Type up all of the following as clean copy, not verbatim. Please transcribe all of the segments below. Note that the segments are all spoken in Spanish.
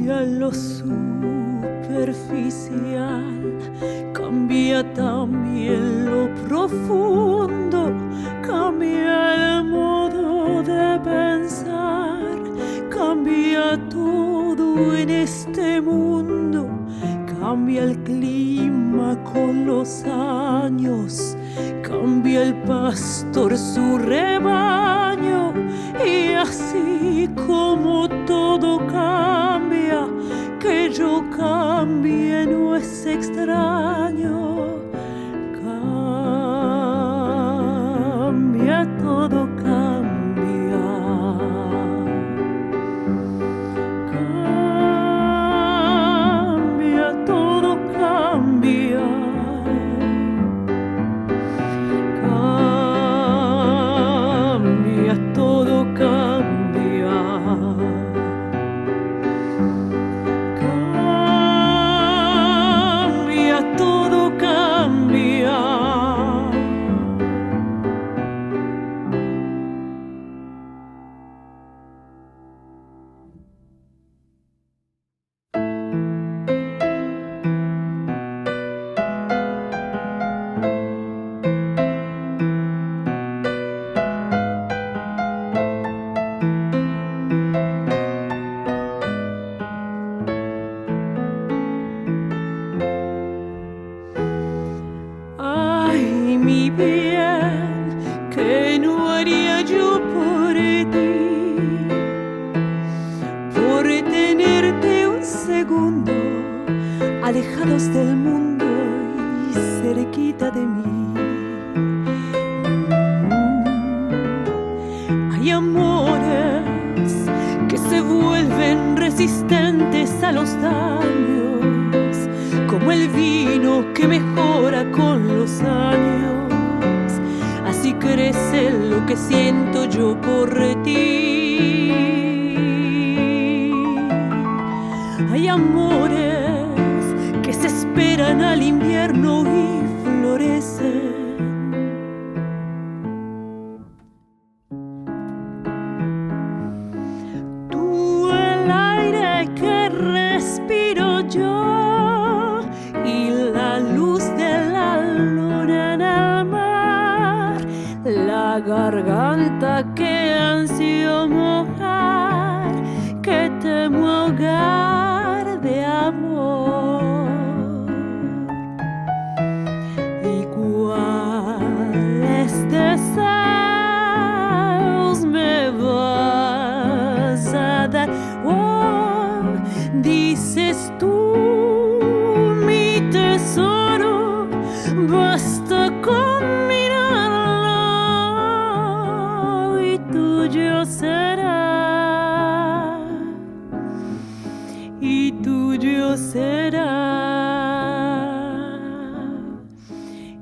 cambia lo superficial, cambia también lo profundo, cambia el modo de pensar, cambia todo en este mundo, cambia el clima con los años, cambia el pastor su rebaño, y así como todo cambia, que yo cambie no es extraño. Cambia, todo cambia. Cambia, todo cambia. Cambia, todo cambia. Cambia, todo cambia. Ay, mi bien, ¿qué no haría yo por ti? Por tenerte un segundo, alejados del mundo y cerquita de mí. Hay amores que se vuelven resistentes a los daños, como el vino que mejora con los años. Así crece lo que siento yo por ti. Hay amores que se esperan al invierno y florecen. Tú, el aire que respiro yo, y la luz de la luna en el mar, la garganta que ansio mojar, que temo ahogar de amor. ¿Y cuáles deseos me vas a dar? Oh, dices tú, mi tesoro, basta con mirarlo y tuyo será, y tuyo será,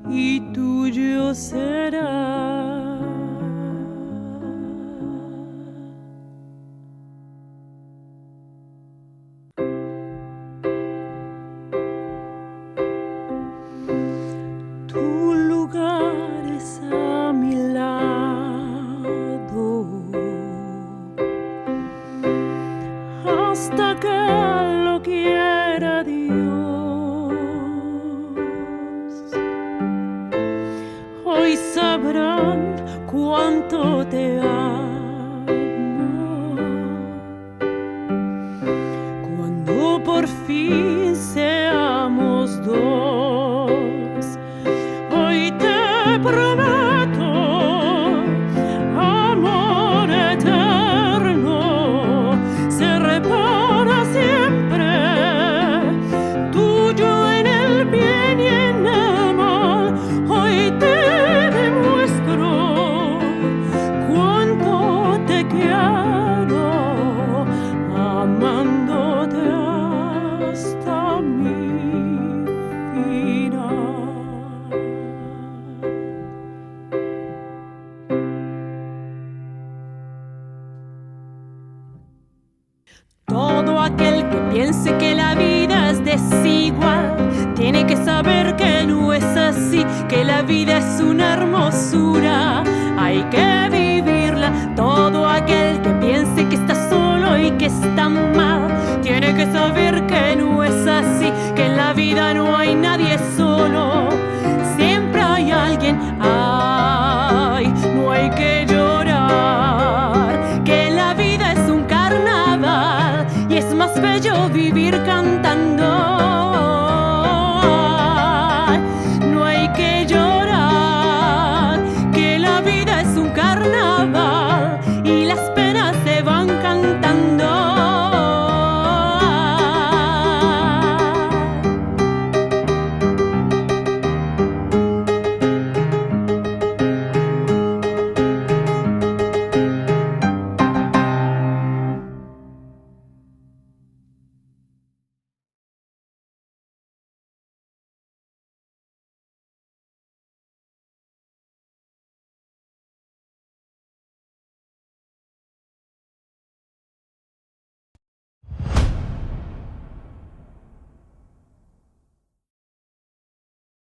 y tuyo será. Tu lugar es a mi lado, hasta que lo quiera Dios. Hoy sabrán cuánto te amo, cuando por fin seamos dos. Hoy te prometo amor eterno, ser para siempre tuyo en el bien y en el mal. Hoy te demuestro cuánto te quiero, amándote hasta mi final. Todo aquel que piense que la vida es desigual tiene que saber que no es así, que la vida es una hermosura.